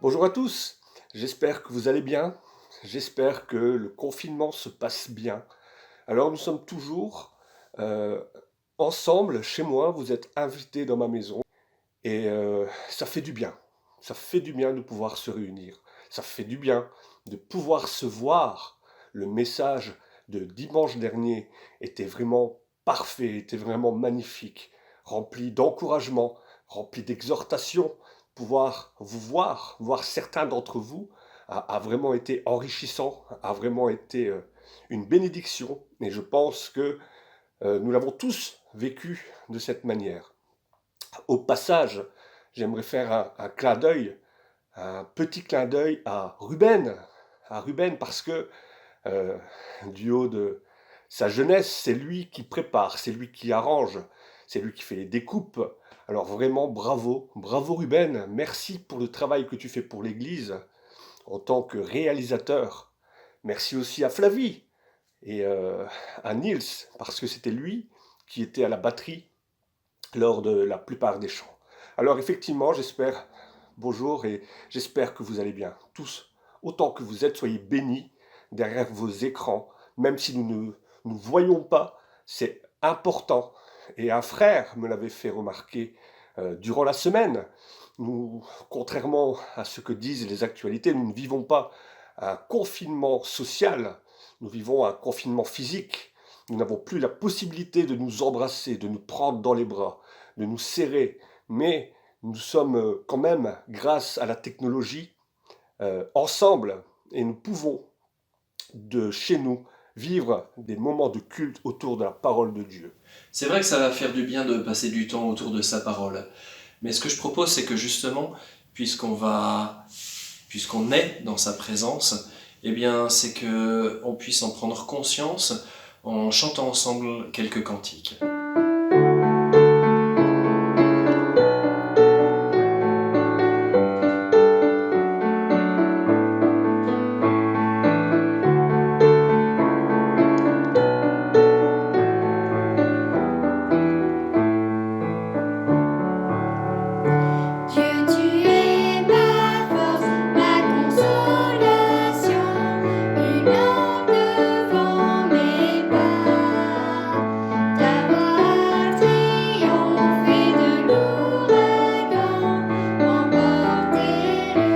Bonjour à tous, j'espère que vous allez bien, j'espère que le confinement se passe bien. Alors nous sommes toujours ensemble chez moi, vous êtes invités dans ma maison et ça fait du bien. Ça fait du bien de pouvoir se réunir. Ça fait du bien de pouvoir se voir. Le message de dimanche dernier était vraiment parfait, était vraiment magnifique, rempli d'encouragement, rempli d'exhortation. Pouvoir vous voir, voir certains d'entre vous, a vraiment été enrichissant, a vraiment été une bénédiction. Et je pense que nous l'avons tous vécu de cette manière. Au passage, j'aimerais faire un clin d'œil, un petit clin d'œil à Ruben parce que du haut de sa jeunesse, c'est lui qui prépare, c'est lui qui arrange, c'est lui qui fait les découpes. Alors vraiment bravo, bravo Ruben, merci pour le travail que tu fais pour l'Église en tant que réalisateur. Merci aussi à Flavie et à Niels parce que c'était lui qui était à la batterie lors de la plupart des chants. Alors effectivement, bonjour et j'espère que vous allez bien. Tous, autant que vous êtes, soyez bénis derrière vos écrans, même si nous ne nous voyons pas, c'est important. Et un frère me l'avait fait remarquer durant la semaine. Nous, contrairement à ce que disent les actualités, nous ne vivons pas un confinement social, nous vivons un confinement physique. Nous n'avons plus la possibilité de nous embrasser, de nous prendre dans les bras, de nous serrer, mais nous sommes quand même, grâce à la technologie, ensemble et nous pouvons, de chez nous, vivre des moments de culte autour de la parole de Dieu. C'est vrai que ça va faire du bien de passer du temps autour de sa parole. Mais ce que je propose, c'est que justement, puisqu'on est dans sa présence, eh bien, c'est que on puisse en prendre conscience en chantant ensemble quelques cantiques. Dieu, tu es ma force, ma consolation, une lampe devant mes pas. Ta voix triomphée de l'ouragan, emporter le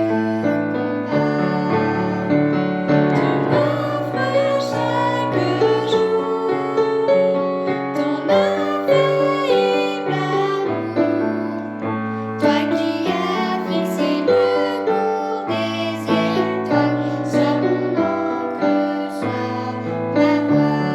combat. Tu m'offres chaque jour ton infaillible amour. Toi qui as fixé le cours des étoiles, sois mon encre, sois ma voix.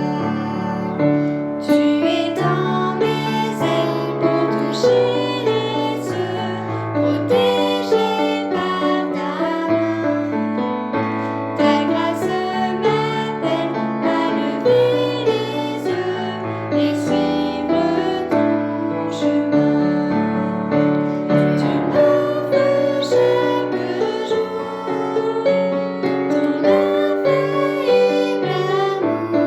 Tu étends mes ailes pour toucher les cieux, protégé par ta main. Ta grâce m'appelle à lever les yeux et suivre ton chemin. Tu m'offres chaque jour ton infaillible amour.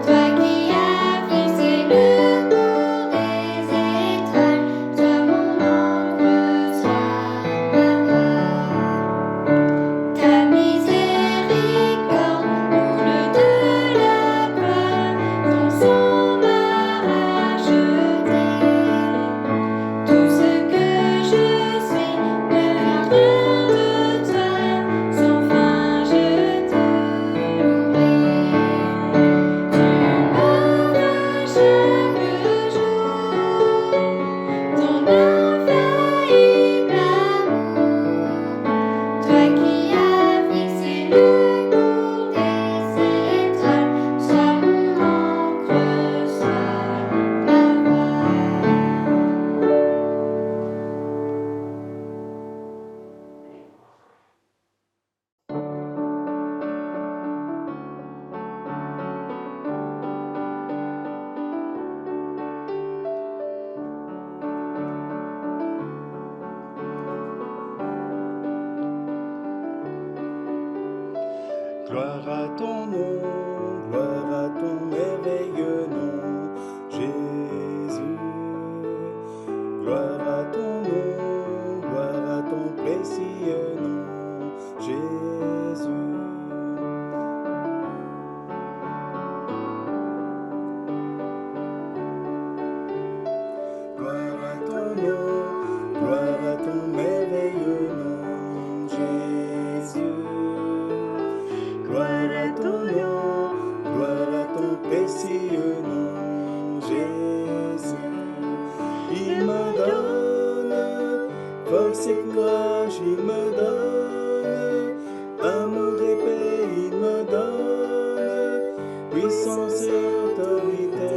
Toi qui as fixé le cours des étoiles, sois mon encre, sois ma voix. Ta miséricorde coule de la croix, ton sang m'a racheté. Tout ce que je suis ne vient de toi, sans fin je te louerai. Tu m'offres chaque jour ton infaillible amour. Toi qui as fixé le cours des étoiles, sois mon encre, sois ma voix. Gloire à ton nom, gloire à ton merveilleux nom, Jésus. Gloire à ton nom, gloire à ton précieux Gloire à ton nom, gloire à ton précieux nom, Jésus. Il me donne force et courage, il me donne amour et paix, il me donne puissance et autorité.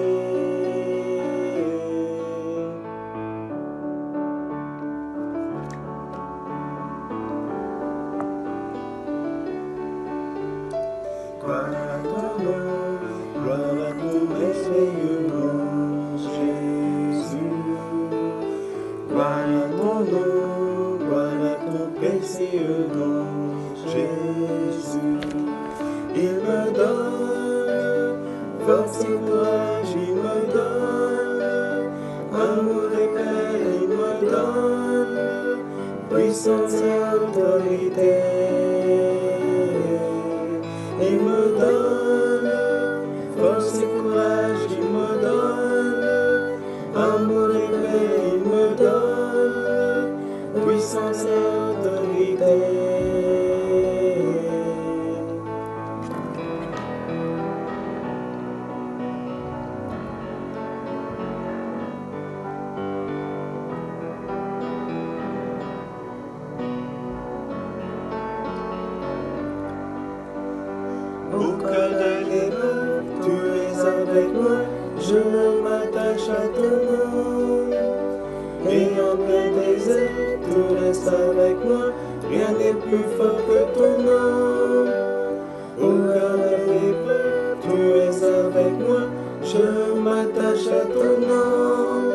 Gloire à ton nom, gloire à ton merveilleux nom, Jésus. Gloire à ton nom, gloire à ton précieux nom, Jésus. Il me donne force et courage, il me donne amour et paix, il me donne puissance et autorité. Il me donne force et courage, il me donne amour et paix, il me donne puissance et autorité. Au cœur de l'épreuve, tu es avec moi, je m'attache à ton nom. Et en plein désert, tu restes avec moi, rien n'est plus fort que ton nom. Au cœur de l'épreuve, tu es avec moi, je m'attache à ton nom.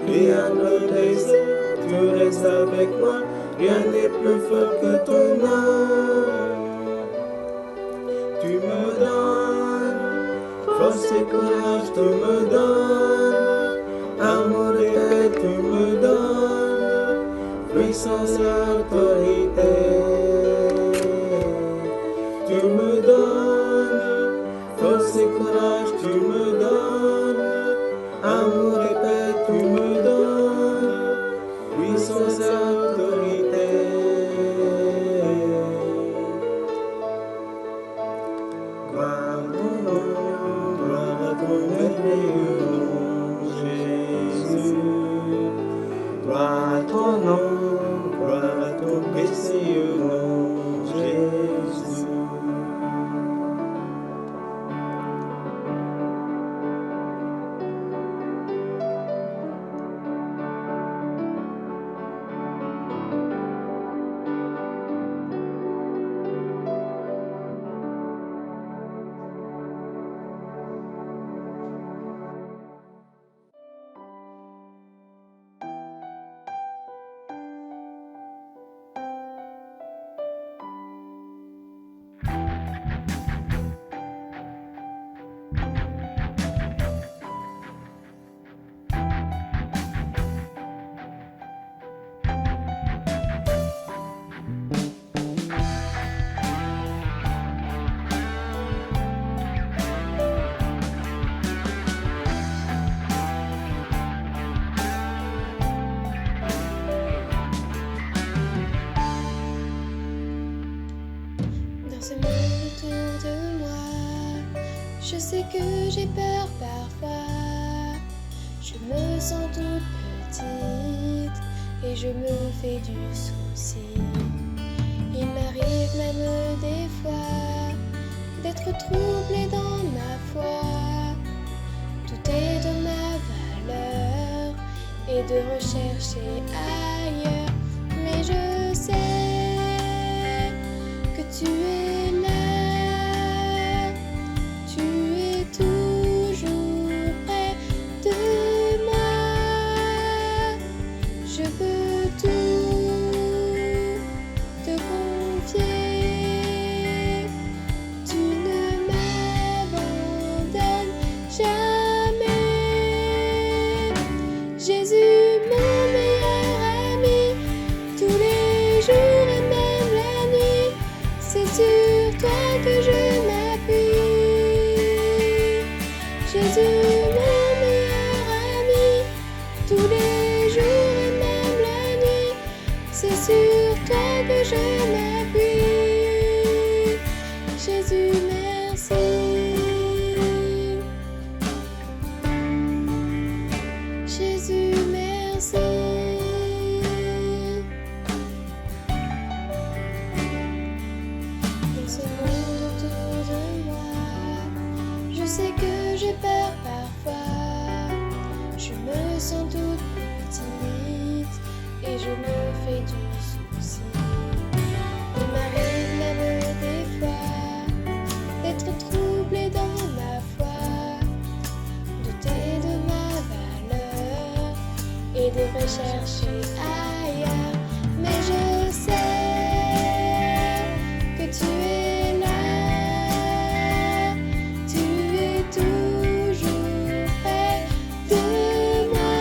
Et en plein désert, tu restes avec moi, rien n'est plus fort que ton nom. Tu me donnes force et courage, tu me donnes amour et paix, tu me donnes puissance et autorité. Tu me donnes force et courage, tu me donnes amour et paix, tu me donnes puissance et autorité. Gloire à ton nom, gloire à ton merveilleux nom, Jésus. Gloire à ton nom, gloire à ton précieux nom, Jésus. Dans ce monde autour de moi, je sais que j'ai peur parfois. Je me sens toute petite et je me fais du souci. Il m'arrive même des fois d'être troublée dans ma foi. Tout est de ma valeur et de rechercher ailleurs. Mais je sais que tu es là, tu es toujours près de moi. Je peux tout te confier, tu ne m'abandonnes jamais. Jésus, mon meilleur ami, tous les jours et même la nuit, c'est sûr. Jésus, merci. Jésus, merci. Dans ce monde autour de moi, je sais que j'ai peur parfois. Je me sens toute petite et je me fais du souci. Il m'arrive même des fois d'être troublée dans ma foi, douter de ma valeur et de rechercher ailleurs. Mais je sais que tu es là, tu es toujours près de moi.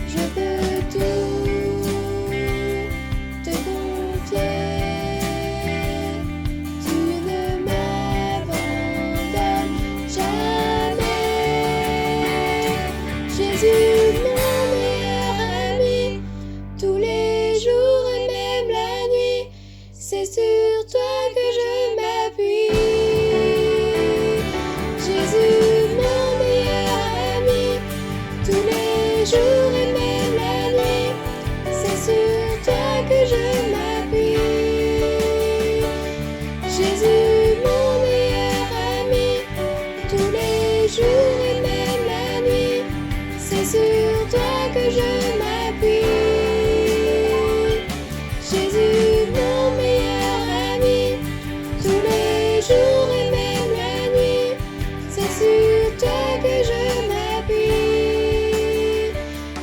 Je peux tout te confier, tu ne m'abandonnes jamais. Jésus, mon meilleur ami, tous les jours et même la nuit, c'est sur toi que je m'appuie. Jésus, mon meilleur ami, tous les jours et même la nuit, c'est sur toi que je m'appuie. Jésus, mon meilleur ami, tous les jours et même la nuit, c'est sur toi que je m'appuie. Jésus, mon meilleur ami, tous les jours et même la nuit, c'est sur toi que je m'appuie.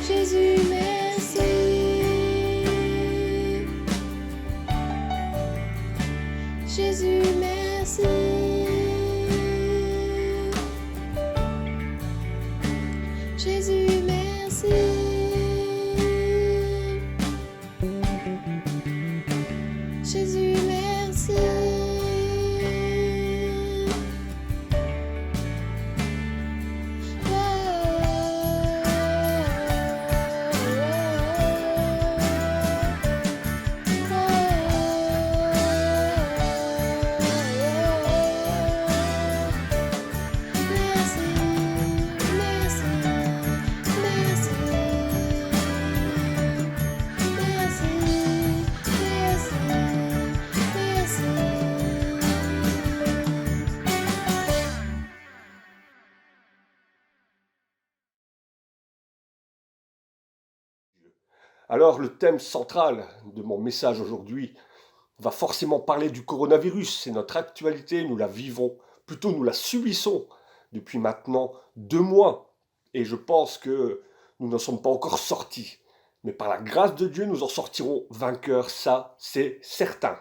Jésus, merci. Jésus, merci. Jésus, merci. Jésus, merci. Merci, merci, merci, merci, Alors, le thème central de mon message aujourd'hui va forcément parler du coronavirus. C'est notre actualité, nous la vivons, plutôt nous la subissons depuis maintenant 2 mois. Et je pense que nous n'en sommes pas encore sortis. Mais par la grâce de Dieu, nous en sortirons vainqueurs, ça c'est certain.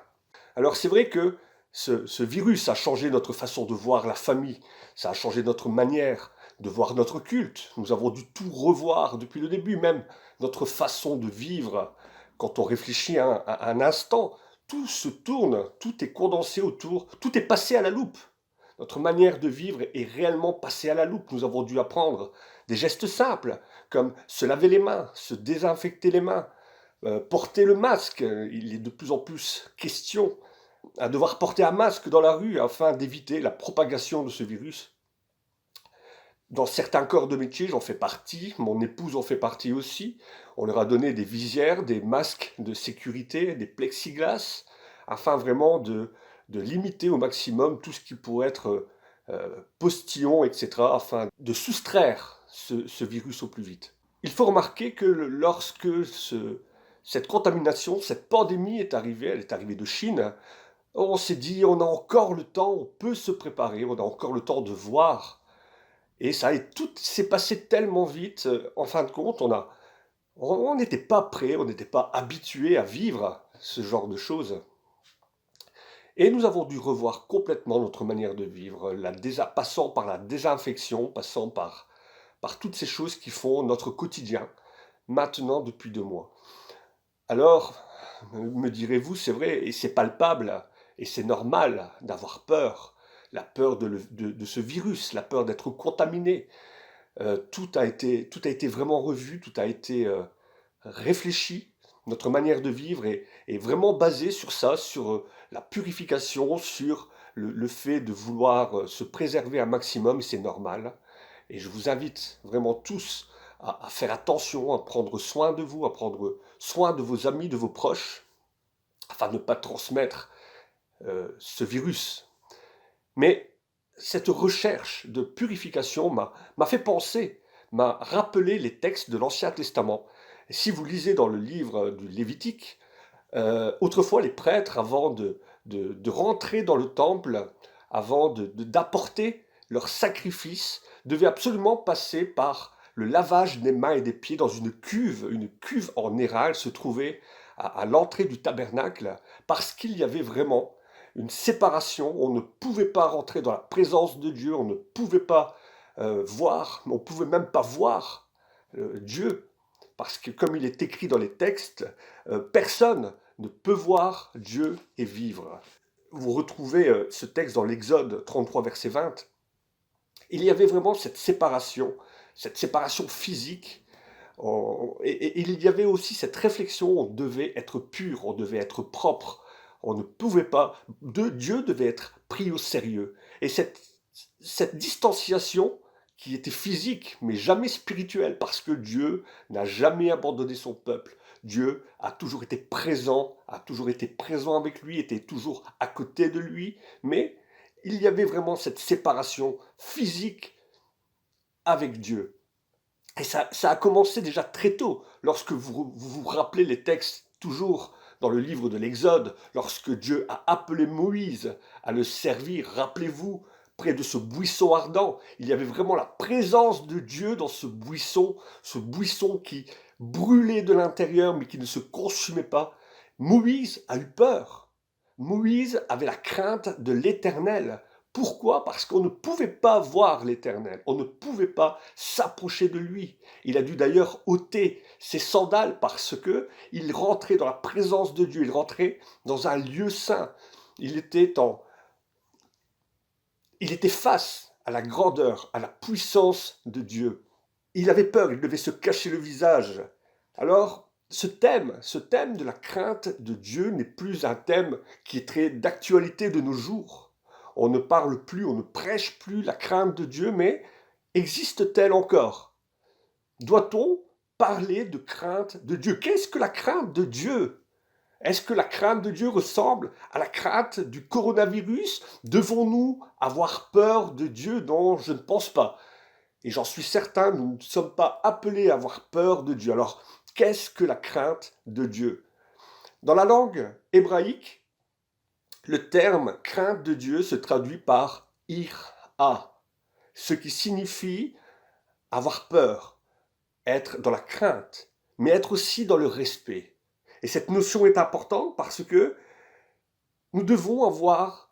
Alors c'est vrai que ce virus a changé notre façon de voir la famille, ça a changé notre manière de voir notre culte. Nous avons dû tout revoir depuis le début, même notre façon de vivre. Quand on réfléchit un instant, tout se tourne, tout est condensé autour, tout est passé à la loupe. Notre manière de vivre est réellement passée à la loupe. Nous avons dû apprendre des gestes simples, comme se laver les mains, se désinfecter les mains, porter le masque. Il est de plus en plus question à devoir porter un masque dans la rue afin d'éviter la propagation de ce virus. Dans certains corps de métier, j'en fais partie, mon épouse en fait partie aussi. On leur a donné des visières, des masques de sécurité, des plexiglas, afin vraiment de limiter au maximum tout ce qui pourrait être postillon, etc., afin de soustraire ce virus au plus vite. Il faut remarquer que lorsque cette contamination, cette pandémie est arrivée, elle est arrivée de Chine, on s'est dit, on a encore le temps, on peut se préparer, on a encore le temps de voir. Et tout s'est passé tellement vite, en fin de compte, on n'était pas prêt, on n'était pas habitué à vivre ce genre de choses. Et nous avons dû revoir complètement notre manière de vivre, passant par la désinfection, passant par toutes ces choses qui font notre quotidien, maintenant depuis 2 mois. Alors, me direz-vous, c'est vrai, et c'est palpable, et c'est normal d'avoir peur, la peur de ce virus, la peur d'être contaminé. Tout a été vraiment revu, tout a été réfléchi. Notre manière de vivre est vraiment basée sur ça, sur la purification, sur le fait de vouloir se préserver un maximum, et c'est normal. Et je vous invite vraiment tous à faire attention, à prendre soin de vous, à prendre soin de vos amis, de vos proches, afin de ne pas transmettre ce virus. Mais cette recherche de purification m'a fait penser, m'a rappelé les textes de l'Ancien Testament. Et si vous lisez dans le livre du Lévitique, autrefois les prêtres, avant de rentrer dans le temple, avant d'apporter leur sacrifice, devaient absolument passer par le lavage des mains et des pieds dans une cuve en airain. Elle se trouvait à l'entrée du tabernacle, parce qu'il y avait vraiment une séparation. On ne pouvait pas rentrer dans la présence de Dieu, on ne pouvait pas voir, on ne pouvait même pas voir Dieu, parce que comme il est écrit dans les textes, personne ne peut voir Dieu et vivre. Vous retrouvez ce texte dans l'Exode 33, verset 20. Il y avait vraiment cette séparation physique, et il y avait aussi cette réflexion, on devait être pur, on devait être propre, on ne pouvait pas, Dieu devait être pris au sérieux. Et cette distanciation qui était physique, mais jamais spirituelle, parce que Dieu n'a jamais abandonné son peuple. Dieu a toujours été présent avec lui, était toujours à côté de lui, mais il y avait vraiment cette séparation physique avec Dieu. Et ça a commencé déjà très tôt, lorsque vous rappelez les textes, toujours dans le livre de l'Exode, lorsque Dieu a appelé Moïse à le servir. Rappelez-vous, près de ce buisson ardent, il y avait vraiment la présence de Dieu dans ce buisson qui brûlait de l'intérieur, mais qui ne se consumait pas. Moïse a eu peur. Moïse avait la crainte de l'Éternel. Pourquoi ? Parce qu'on ne pouvait pas voir l'Éternel, on ne pouvait pas s'approcher de lui. Il a dû d'ailleurs ôter ses sandales parce que il rentrait dans la présence de Dieu, il rentrait dans un lieu saint. Il était face à la grandeur, à la puissance de Dieu. Il avait peur, il devait se cacher le visage. Alors, ce thème de la crainte de Dieu n'est plus un thème qui est très d'actualité de nos jours. On ne parle plus, on ne prêche plus la crainte de Dieu, mais existe-t-elle encore ? Doit-on parler de crainte de Dieu ? Qu'est-ce que la crainte de Dieu ? Est-ce que la crainte de Dieu ressemble à la crainte du coronavirus ? Devons-nous avoir peur de Dieu ? Non, je ne pense pas. Et j'en suis certain, nous ne sommes pas appelés à avoir peur de Dieu. Alors, qu'est-ce que la crainte de Dieu ? Dans la langue hébraïque, le terme crainte de Dieu se traduit par ira, ce qui signifie avoir peur, être dans la crainte, mais être aussi dans le respect. Et cette notion est importante parce que nous devons avoir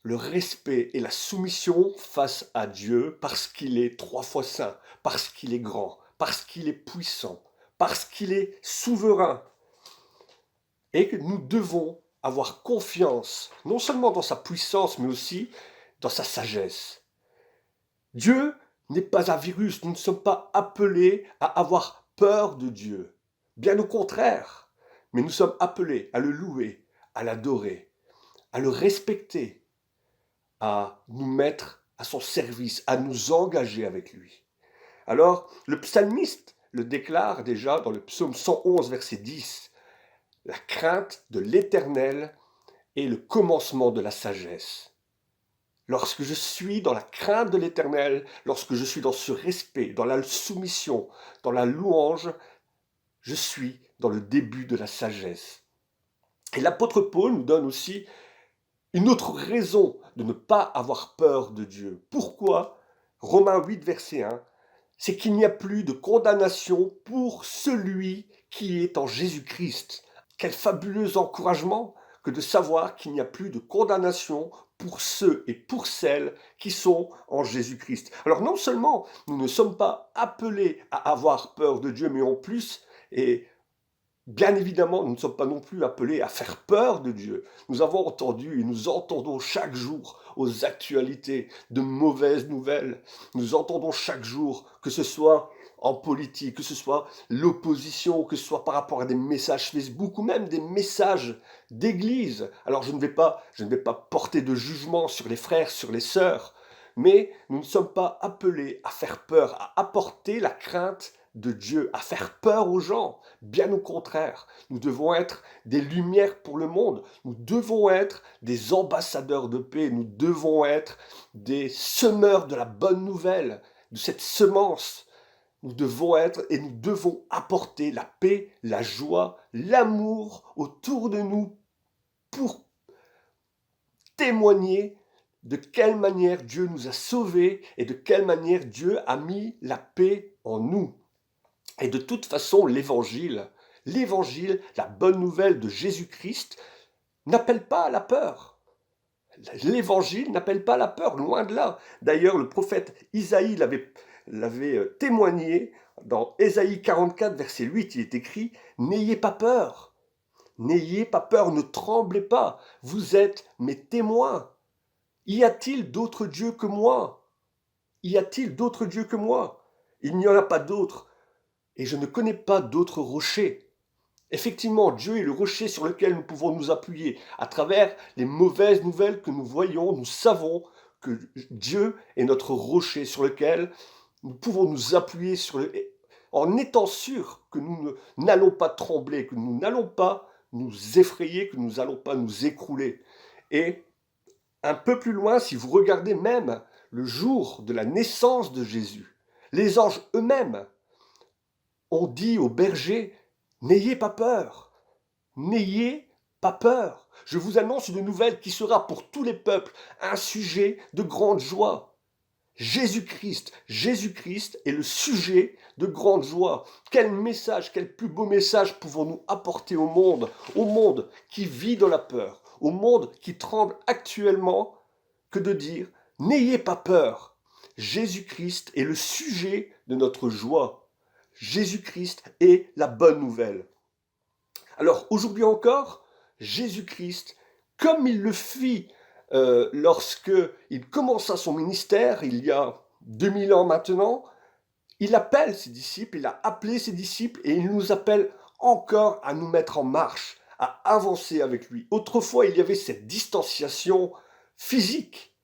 le respect et la soumission face à Dieu parce qu'il est 3 fois saint, parce qu'il est grand, parce qu'il est puissant, parce qu'il est souverain. Et que nous devons avoir confiance, non seulement dans sa puissance, mais aussi dans sa sagesse. Dieu n'est pas un virus, nous ne sommes pas appelés à avoir peur de Dieu. Bien au contraire, mais nous sommes appelés à le louer, à l'adorer, à le respecter, à nous mettre à son service, à nous engager avec lui. Alors, le psalmiste le déclare déjà dans le psaume 111, verset 10. La crainte de l'Éternel est le commencement de la sagesse. Lorsque je suis dans la crainte de l'Éternel, lorsque je suis dans ce respect, dans la soumission, dans la louange, je suis dans le début de la sagesse. Et l'apôtre Paul nous donne aussi une autre raison de ne pas avoir peur de Dieu. Pourquoi ? Romains 8, verset 1, c'est qu'il n'y a plus de condamnation pour celui qui est en Jésus-Christ. Quel fabuleux encouragement que de savoir qu'il n'y a plus de condamnation pour ceux et pour celles qui sont en Jésus-Christ. Alors non seulement nous ne sommes pas appelés à avoir peur de Dieu, mais en plus, et Bien évidemment, nous ne sommes pas non plus appelés à faire peur de Dieu. Nous avons entendu et nous entendons chaque jour aux actualités de mauvaises nouvelles. Nous entendons chaque jour, que ce soit en politique, que ce soit l'opposition, que ce soit par rapport à des messages Facebook ou même des messages d'église. Alors je ne vais pas porter de jugement sur les frères, sur les sœurs, mais nous ne sommes pas appelés à faire peur, à apporter la crainte de Dieu, à faire peur aux gens. Bien au contraire, nous devons être des lumières pour le monde. Nous devons être des ambassadeurs de paix. Nous devons être des semeurs de la bonne nouvelle, de cette semence. Nous devons être et nous devons apporter la paix, la joie, l'amour autour de nous pour témoigner de quelle manière Dieu nous a sauvés et de quelle manière Dieu a mis la paix en nous. Et de toute façon, l'évangile, la bonne nouvelle de Jésus-Christ, n'appelle pas à la peur. L'évangile n'appelle pas à la peur, loin de là. D'ailleurs, le prophète Isaïe l'avait témoigné dans Ésaïe 44, verset 8, il est écrit « N'ayez pas peur, n'ayez pas peur, ne tremblez pas, vous êtes mes témoins. Y a-t-il d'autres dieux que moi? Y a-t-il d'autres dieux que moi? Il n'y en a pas d'autres. Et je ne connais pas d'autres rochers. » Effectivement, Dieu est le rocher sur lequel nous pouvons nous appuyer. À travers les mauvaises nouvelles que nous voyons, nous savons que Dieu est notre rocher sur lequel nous pouvons nous appuyer en étant sûrs que nous n'allons pas trembler, que nous n'allons pas nous effrayer, que nous n'allons pas nous écrouler. Et un peu plus loin, si vous regardez même le jour de la naissance de Jésus, les anges eux-mêmes ont dit aux bergers, n'ayez pas peur, n'ayez pas peur. Je vous annonce une nouvelle qui sera pour tous les peuples un sujet de grande joie. Jésus-Christ est le sujet de grande joie. Quel message, quel plus beau message pouvons-nous apporter au monde qui vit dans la peur, au monde qui tremble actuellement, que de dire, n'ayez pas peur. Jésus-Christ est le sujet de notre joie. Jésus-Christ est la bonne nouvelle. Alors aujourd'hui encore, Jésus-Christ, comme il le fit lorsque il commença son ministère, il y a 2000 ans maintenant, il appelle ses disciples, il a appelé ses disciples et il nous appelle encore à nous mettre en marche, à avancer avec lui. Autrefois, il y avait cette distanciation physique.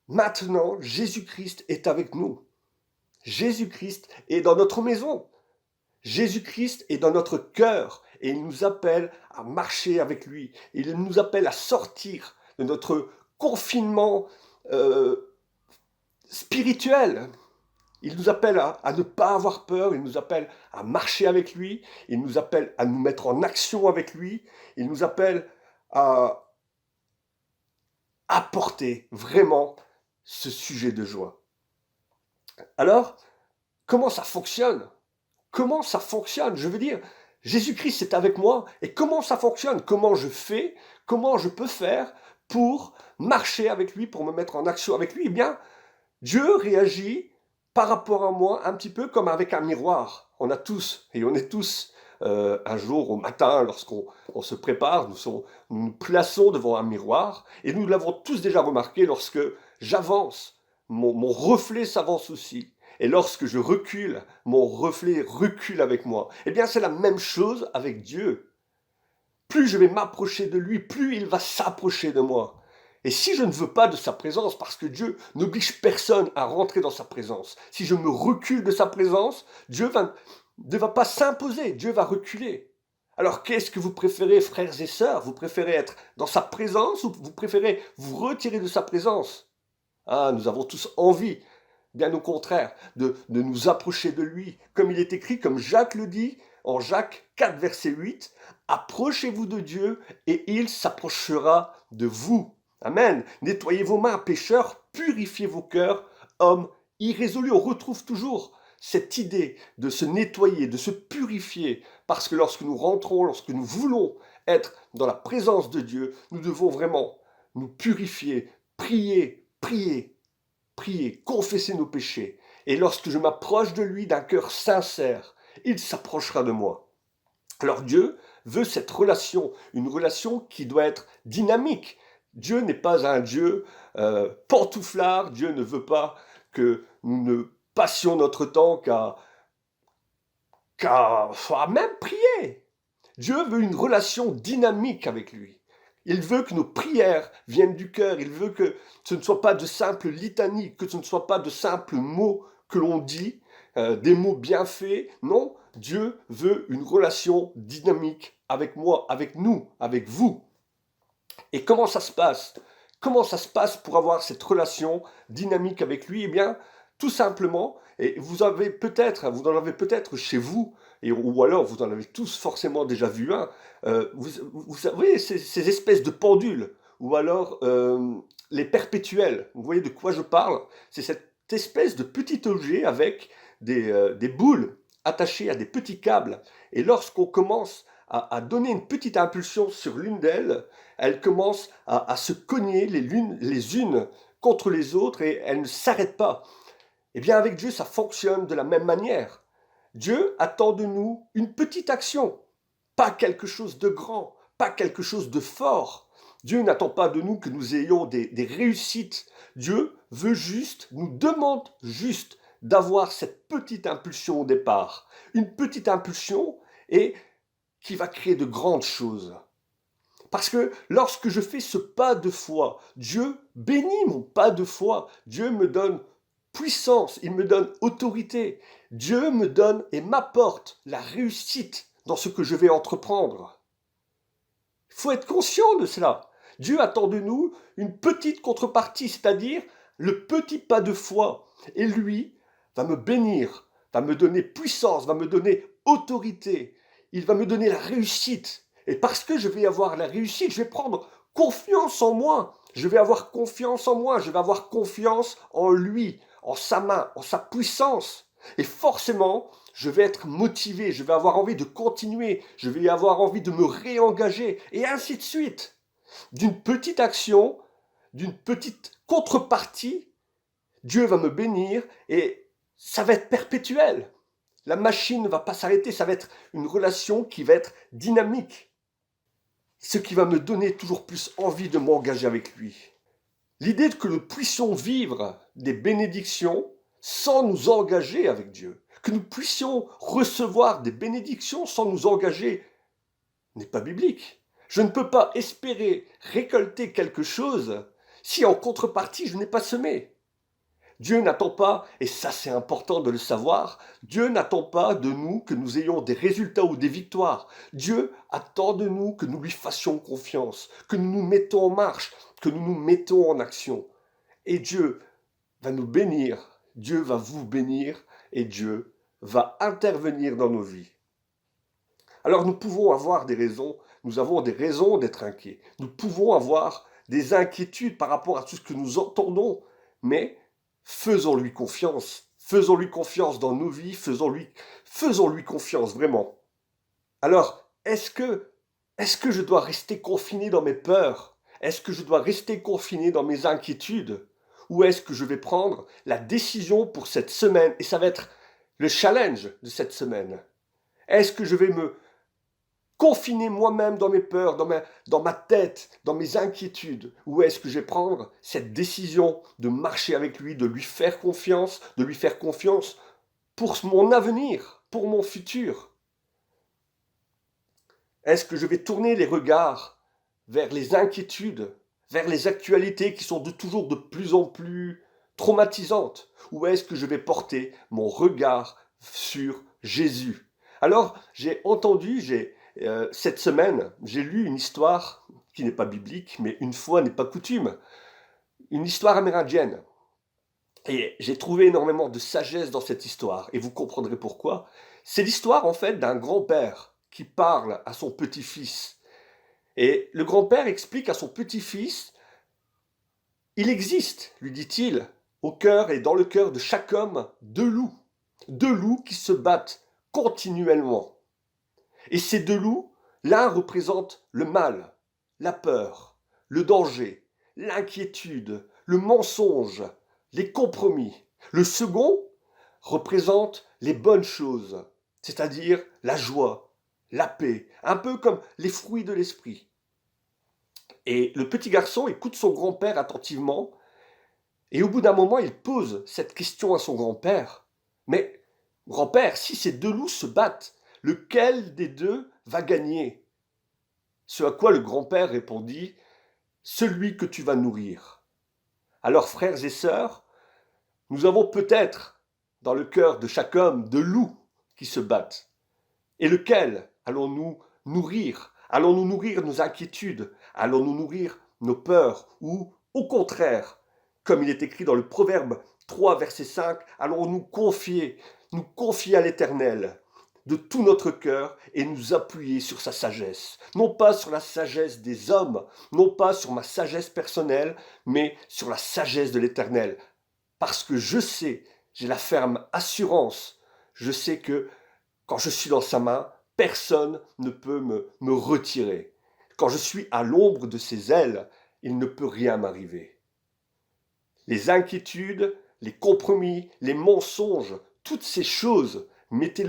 Maintenant, Jésus-Christ est avec nous. Jésus-Christ est dans notre maison. Jésus-Christ est dans notre cœur et il nous appelle à marcher avec lui. Il nous appelle à sortir de notre confinement spirituel. Il nous appelle à ne pas avoir peur, il nous appelle à marcher avec lui, il nous appelle à nous mettre en action avec lui, il nous appelle à apporter vraiment ce sujet de joie. Alors, comment ça fonctionne? Comment ça fonctionne? Je veux dire, Jésus-Christ est avec moi, et comment ça fonctionne? Comment je fais? Comment je peux faire pour marcher avec lui, pour me mettre en action avec lui? Eh bien, Dieu réagit par rapport à moi un petit peu comme avec un miroir. On a tous, et on est tous, un jour au matin, lorsqu'on se prépare, nous nous plaçons devant un miroir, et nous l'avons tous déjà remarqué, lorsque j'avance, mon reflet s'avance aussi. Et lorsque je recule, mon reflet recule avec moi. Eh bien, c'est la même chose avec Dieu. Plus je vais m'approcher de lui, plus il va s'approcher de moi. Et si je ne veux pas de sa présence, parce que Dieu n'oblige personne à rentrer dans sa présence, si je me recule de sa présence, Dieu ne va pas s'imposer, Dieu va reculer. Alors qu'est-ce que vous préférez, frères et sœurs? Vous préférez être dans sa présence ou vous préférez vous retirer de sa présence? Ah, nous avons tous envie, bien au contraire, de nous approcher de lui. Comme il est écrit, comme Jacques le dit, en Jacques 4, verset 8, « Approchez-vous de Dieu et il s'approchera de vous. » Amen. Nettoyez vos mains, pécheurs, purifiez vos cœurs, hommes irrésolus. On retrouve toujours cette idée de se nettoyer, de se purifier, parce que lorsque nous rentrons, lorsque nous voulons être dans la présence de Dieu, nous devons vraiment nous purifier, prier, confesser nos péchés. Et lorsque je m'approche de lui d'un cœur sincère, il s'approchera de moi. Alors Dieu veut cette relation, une relation qui doit être dynamique. Dieu n'est pas un Dieu pantouflard, Dieu ne veut pas que nous ne passions notre temps à même prier. Dieu veut une relation dynamique avec lui. Il veut que nos prières viennent du cœur, il veut que ce ne soit pas de simples litanies, que ce ne soit pas de simples mots que l'on dit, des mots bien faits. Non, Dieu veut une relation dynamique avec moi, avec nous, avec vous. Et comment ça se passe? Comment ça se passe pour avoir cette relation dynamique avec lui? Eh bien, tout simplement, et vous en avez peut-être chez vous, ou alors vous en avez tous forcément déjà vu un, vous savez, ces espèces de pendules, ou alors les perpétuels. Vous voyez de quoi je parle? C'est cette espèce de petit objet avec des boules attachées à des petits câbles. Et lorsqu'on commence à donner une petite impulsion sur l'une d'elles, elles commencent à se cogner les unes contre les autres et elles ne s'arrêtent pas. Eh bien, avec Dieu, ça fonctionne de la même manière. Dieu attend de nous une petite action, pas quelque chose de grand, pas quelque chose de fort. Dieu n'attend pas de nous que nous ayons des réussites. Dieu nous demande juste d'avoir cette petite impulsion au départ. Une petite impulsion et qui va créer de grandes choses. Parce que lorsque je fais ce pas de foi, Dieu bénit mon pas de foi. Dieu me donne puissance, il me donne autorité. Dieu me donne et m'apporte la réussite dans ce que je vais entreprendre. Il faut être conscient de cela. Dieu attend de nous une petite contrepartie, c'est-à-dire le petit pas de foi. Et lui va me bénir, va me donner puissance, va me donner autorité. Il va me donner la réussite. Et parce que je vais avoir la réussite, je vais prendre confiance en moi. Je vais avoir confiance en moi, je vais avoir confiance en lui, en sa main, en sa puissance. Et forcément, je vais être motivé, je vais avoir envie de continuer, je vais avoir envie de me réengager, et ainsi de suite. D'une petite action, d'une petite contrepartie, Dieu va me bénir et ça va être perpétuel. La machine ne va pas s'arrêter, ça va être une relation qui va être dynamique. Ce qui va me donner toujours plus envie de m'engager avec lui. L'idée que nous puissions vivre des bénédictions sans nous engager avec Dieu, que nous puissions recevoir des bénédictions sans nous engager, n'est pas biblique. Je ne peux pas espérer récolter quelque chose si en contrepartie je n'ai pas semé. Dieu n'attend pas, et ça c'est important de le savoir, Dieu n'attend pas de nous que nous ayons des résultats ou des victoires. Dieu attend de nous que nous lui fassions confiance, que nous nous mettons en marche, que nous nous mettons en action. Et Dieu va nous bénir, Dieu va vous bénir, et Dieu va intervenir dans nos vies. Alors nous pouvons avoir des raisons, nous avons des raisons d'être inquiets. Nous pouvons avoir des inquiétudes par rapport à tout ce que nous entendons, mais faisons-lui confiance dans nos vies, faisons-lui confiance vraiment. Alors, est-ce que je dois rester confiné dans mes peurs? Est-ce que je dois rester confiné dans mes inquiétudes? Ou est-ce que je vais prendre la décision pour cette semaine? Et ça va être le challenge de cette semaine. Est-ce que je vais me confiner moi-même dans mes peurs, dans ma tête, dans mes inquiétudes? Ou est-ce que je vais prendre cette décision de marcher avec lui, de lui faire confiance pour mon avenir, pour mon futur? Est-ce que je vais tourner les regards vers les inquiétudes, vers les actualités qui sont toujours de plus en plus traumatisantes? Ou est-ce que je vais porter mon regard sur Jésus? Alors, cette semaine, j'ai lu une histoire qui n'est pas biblique, mais une fois n'est pas coutume, une histoire amérindienne. Et j'ai trouvé énormément de sagesse dans cette histoire, et vous comprendrez pourquoi. C'est l'histoire en fait d'un grand-père qui parle à son petit-fils. Et le grand-père explique à son petit-fils, il existe, lui dit-il, au cœur et dans le cœur de chaque homme, deux loups qui se battent continuellement. Et ces deux loups, l'un représente le mal, la peur, le danger, l'inquiétude, le mensonge, les compromis. Le second représente les bonnes choses, c'est-à-dire la joie, la paix, un peu comme les fruits de l'esprit. Et le petit garçon écoute son grand-père attentivement, et au bout d'un moment, il pose cette question à son grand-père. Mais, grand-père, si ces deux loups se battent, lequel des deux va gagner? Ce à quoi le grand-père répondit, celui que tu vas nourrir. Alors, frères et sœurs, nous avons peut-être dans le cœur de chaque homme deux loups qui se battent. Et lequel allons-nous nourrir? Allons-nous nourrir nos inquiétudes? Allons-nous nourrir nos peurs? Ou, au contraire, comme il est écrit dans le Proverbe 3, verset 5, allons-nous nous confier à l'Éternel de tout notre cœur et nous appuyer sur sa sagesse. Non pas sur la sagesse des hommes, non pas sur ma sagesse personnelle, mais sur la sagesse de l'Éternel. Parce que je sais, j'ai la ferme assurance, je sais que quand je suis dans sa main, personne ne peut me retirer. Quand je suis à l'ombre de ses ailes, il ne peut rien m'arriver. Les inquiétudes, les compromis, les mensonges, toutes ces choses, mettons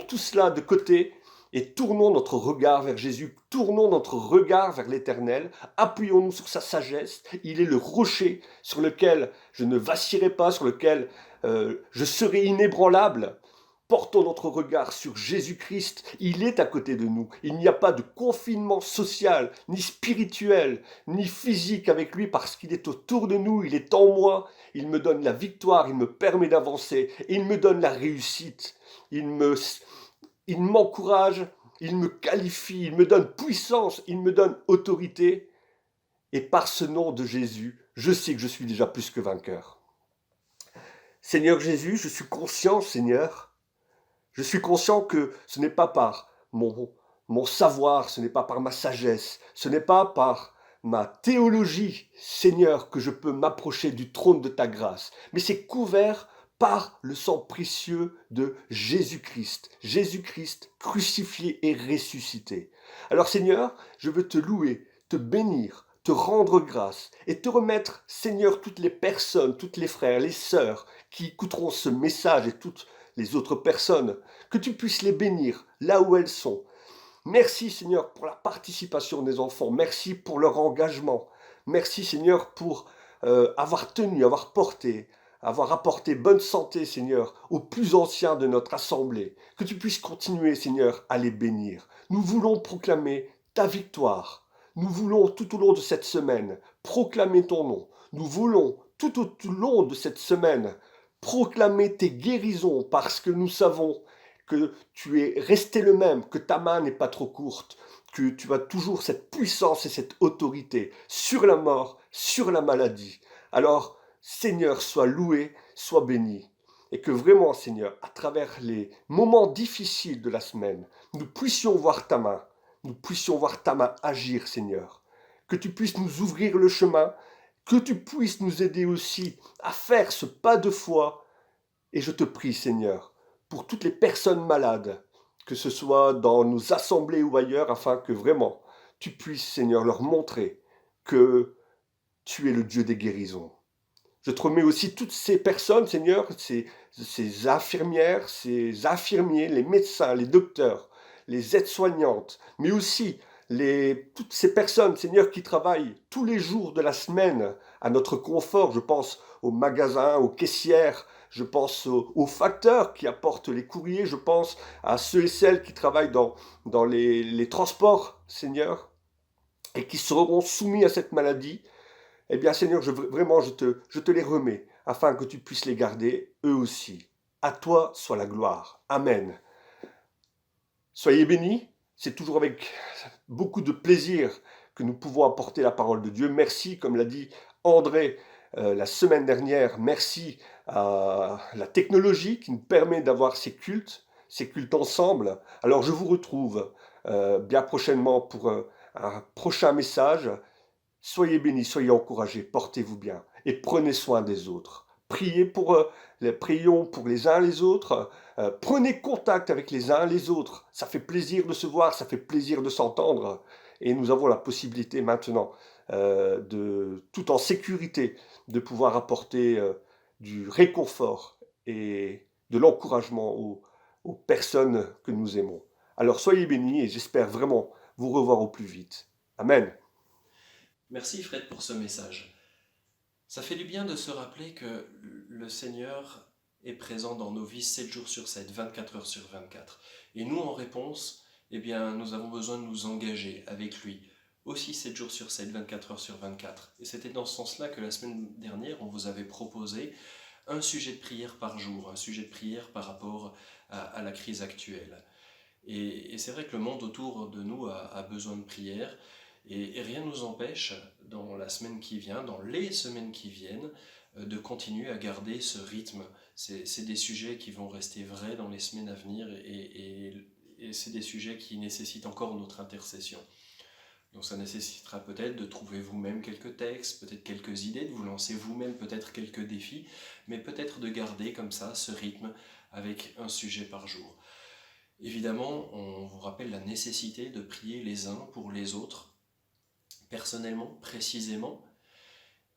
tout cela de côté et tournons notre regard vers Jésus, tournons notre regard vers l'Éternel, appuyons-nous sur sa sagesse, il est le rocher sur lequel je ne vacillerai pas, sur lequel je serai inébranlable. Portons notre regard sur Jésus-Christ, il est à côté de nous. Il n'y a pas de confinement social, ni spirituel, ni physique avec lui parce qu'il est autour de nous, il est en moi, il me donne la victoire, il me permet d'avancer, il me donne la réussite, il m'encourage, il me qualifie, il me donne puissance, il me donne autorité. Et par ce nom de Jésus, je sais que je suis déjà plus que vainqueur. Seigneur Jésus, je suis conscient, Seigneur, je suis conscient que ce n'est pas par mon savoir, ce n'est pas par ma sagesse, ce n'est pas par ma théologie, Seigneur, que je peux m'approcher du trône de ta grâce, mais c'est couvert par le sang précieux de Jésus-Christ. Jésus-Christ crucifié et ressuscité. Alors Seigneur, je veux te louer, te bénir, te rendre grâce et te remettre, Seigneur, toutes les personnes, toutes les frères, les sœurs qui écouteront ce message et toutes les autres personnes, que tu puisses les bénir là où elles sont. Merci Seigneur pour la participation des enfants, merci pour leur engagement, merci Seigneur pour avoir tenu, avoir porté, avoir apporté bonne santé Seigneur aux plus anciens de notre assemblée, que tu puisses continuer Seigneur à les bénir. Nous voulons proclamer ta victoire, nous voulons tout au long de cette semaine proclamer ton nom, nous voulons tout au long de cette semaine proclamer tes guérisons parce que nous savons que tu es resté le même, que ta main n'est pas trop courte, que tu as toujours cette puissance et cette autorité sur la mort, sur la maladie. Alors, Seigneur, sois loué, sois béni. Et que vraiment, Seigneur, à travers les moments difficiles de la semaine, nous puissions voir ta main, agir, Seigneur. Que tu puisses nous ouvrir le chemin, que tu puisses nous aider aussi à faire ce pas de foi. Et je te prie, Seigneur, pour toutes les personnes malades, que ce soit dans nos assemblées ou ailleurs, afin que vraiment tu puisses, Seigneur, leur montrer que tu es le Dieu des guérisons. Je te remets aussi toutes ces personnes, Seigneur, ces infirmières, ces infirmiers, les médecins, les docteurs, les aides-soignantes, mais aussi toutes ces personnes, Seigneur, qui travaillent tous les jours de la semaine à notre confort. Je pense aux magasins, aux caissières, je pense aux facteurs qui apportent les courriers, je pense à ceux et celles qui travaillent dans les transports, Seigneur, et qui seront soumis à cette maladie. Eh bien, Seigneur, je te les remets, afin que tu puisses les garder, eux aussi. À toi soit la gloire. Amen. Soyez bénis. C'est toujours avec beaucoup de plaisir que nous pouvons apporter la parole de Dieu. Merci, comme l'a dit André la semaine dernière, merci à la technologie qui nous permet d'avoir ces cultes ensemble. Alors je vous retrouve bien prochainement pour un prochain message. Soyez bénis, soyez encouragés, portez-vous bien et prenez soin des autres. Prions pour les uns les autres, prenez contact avec les uns les autres. Ça fait plaisir de se voir, ça fait plaisir de s'entendre. Et nous avons la possibilité maintenant, tout en sécurité, de pouvoir apporter du réconfort et de l'encouragement aux personnes que nous aimons. Alors soyez bénis et j'espère vraiment vous revoir au plus vite. Amen. Merci Fred pour ce message. Ça fait du bien de se rappeler que le Seigneur est présent dans nos vies 7 jours sur 7, 24 heures sur 24. Et nous, en réponse, eh bien, nous avons besoin de nous engager avec lui, aussi 7 jours sur 7, 24 heures sur 24. Et c'était dans ce sens-là que la semaine dernière, on vous avait proposé un sujet de prière par jour, un sujet de prière par rapport à la crise actuelle. Et c'est vrai que le monde autour de nous a besoin de prière, et rien ne nous empêche, dans la semaine qui vient, dans les semaines qui viennent, de continuer à garder ce rythme. C'est des sujets qui vont rester vrais dans les semaines à venir, et c'est des sujets qui nécessitent encore notre intercession. Donc ça nécessitera peut-être de trouver vous-même quelques textes, peut-être quelques idées, de vous lancer vous-même peut-être quelques défis, mais peut-être de garder comme ça ce rythme avec un sujet par jour. Évidemment, on vous rappelle la nécessité de prier les uns pour les autres, personnellement, précisément,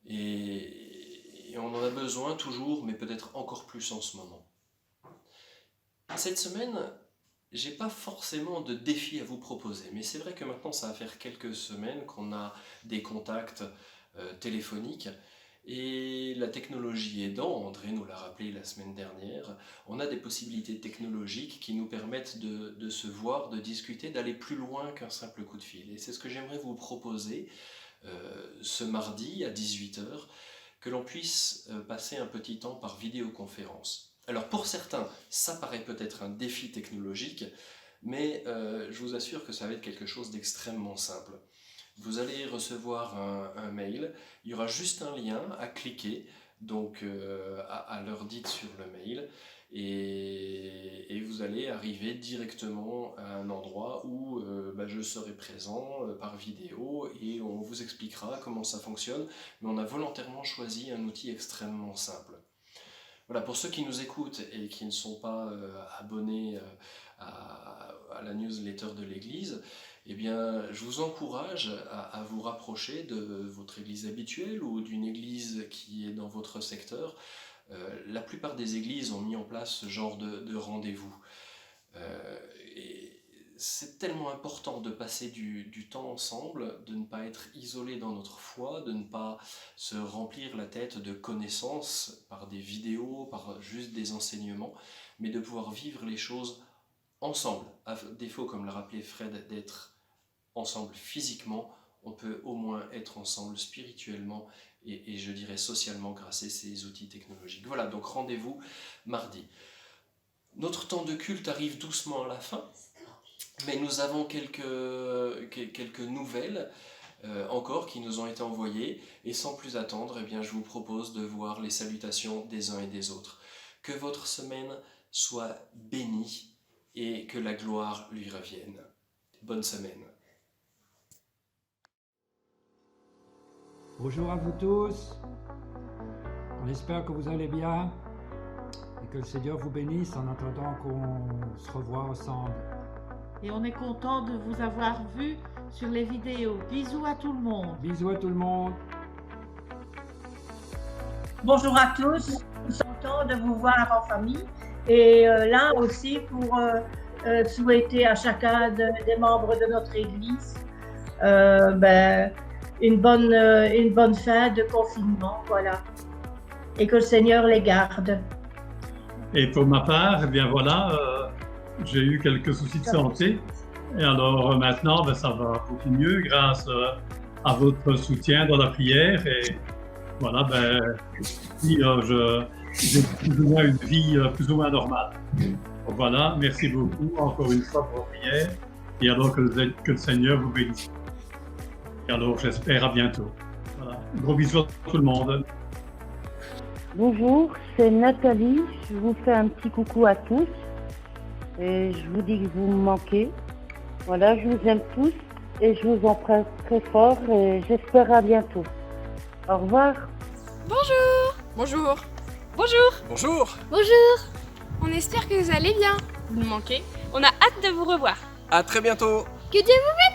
et on en a besoin toujours, mais peut-être encore plus en ce moment. Cette semaine, j'ai pas forcément de défi à vous proposer, mais c'est vrai que maintenant ça va faire quelques semaines qu'on a des contacts téléphoniques, et la technologie aidant, André nous l'a rappelé la semaine dernière, on a des possibilités technologiques qui nous permettent de se voir, de discuter, d'aller plus loin qu'un simple coup de fil. Et c'est ce que j'aimerais vous proposer ce mardi à 18h, que l'on puisse passer un petit temps par vidéoconférence. Alors pour certains, ça paraît peut-être un défi technologique, mais je vous assure que ça va être quelque chose d'extrêmement simple. Vous allez recevoir un mail, il y aura juste un lien à cliquer, donc à l'heure dite sur le mail, et vous allez arriver directement à un endroit où je serai présent par vidéo, et on vous expliquera comment ça fonctionne, mais on a volontairement choisi un outil extrêmement simple. Voilà, pour ceux qui nous écoutent et qui ne sont pas abonnés à la newsletter de l'Église, eh bien, je vous encourage à vous rapprocher de votre église habituelle ou d'une église qui est dans votre secteur. La plupart des églises ont mis en place ce genre de rendez-vous. Et c'est tellement important de passer du temps ensemble, de ne pas être isolé dans notre foi, de ne pas se remplir la tête de connaissances par des vidéos, par juste des enseignements, mais de pouvoir vivre les choses ensemble. À défaut, comme l'a rappelé Fred, d'être ensemble physiquement, on peut au moins être ensemble spirituellement et je dirais socialement grâce à ces outils technologiques. Voilà, donc rendez-vous mardi. Notre temps de culte arrive doucement à la fin, mais nous avons quelques nouvelles encore qui nous ont été envoyées, et sans plus attendre, eh bien, je vous propose de voir les salutations des uns et des autres. Que votre semaine soit bénie et que la gloire lui revienne. Bonne semaine. Bonjour à vous tous, on espère que vous allez bien et que le Seigneur vous bénisse en attendant qu'on se revoie ensemble. Et on est content de vous avoir vu sur les vidéos. Bisous à tout le monde. Bisous à tout le monde. Bonjour à tous, nous sommes contents de vous voir en famille et là aussi pour souhaiter à chacun des membres de notre Église une bonne fin de confinement, voilà, et que le Seigneur les garde. Et pour ma part, eh bien voilà, j'ai eu quelques soucis de santé, et alors maintenant ça va beaucoup mieux grâce à votre soutien dans la prière, et voilà, j'ai plus ou moins une vie plus ou moins normale. Donc voilà, merci beaucoup encore une fois pour vos prières, et alors que le Seigneur vous bénisse. Et alors j'espère à bientôt. Voilà. Gros bisous à tout le monde. Bonjour, c'est Nathalie. Je vous fais un petit coucou à tous. Et je vous dis que vous me manquez. Voilà, je vous aime tous et je vous embrasse très fort et j'espère à bientôt. Au revoir. Bonjour. Bonjour. Bonjour. Bonjour. Bonjour. On espère que vous allez bien. Vous nous manquez. On a hâte de vous revoir. À très bientôt. Que Dieu vous bénisse.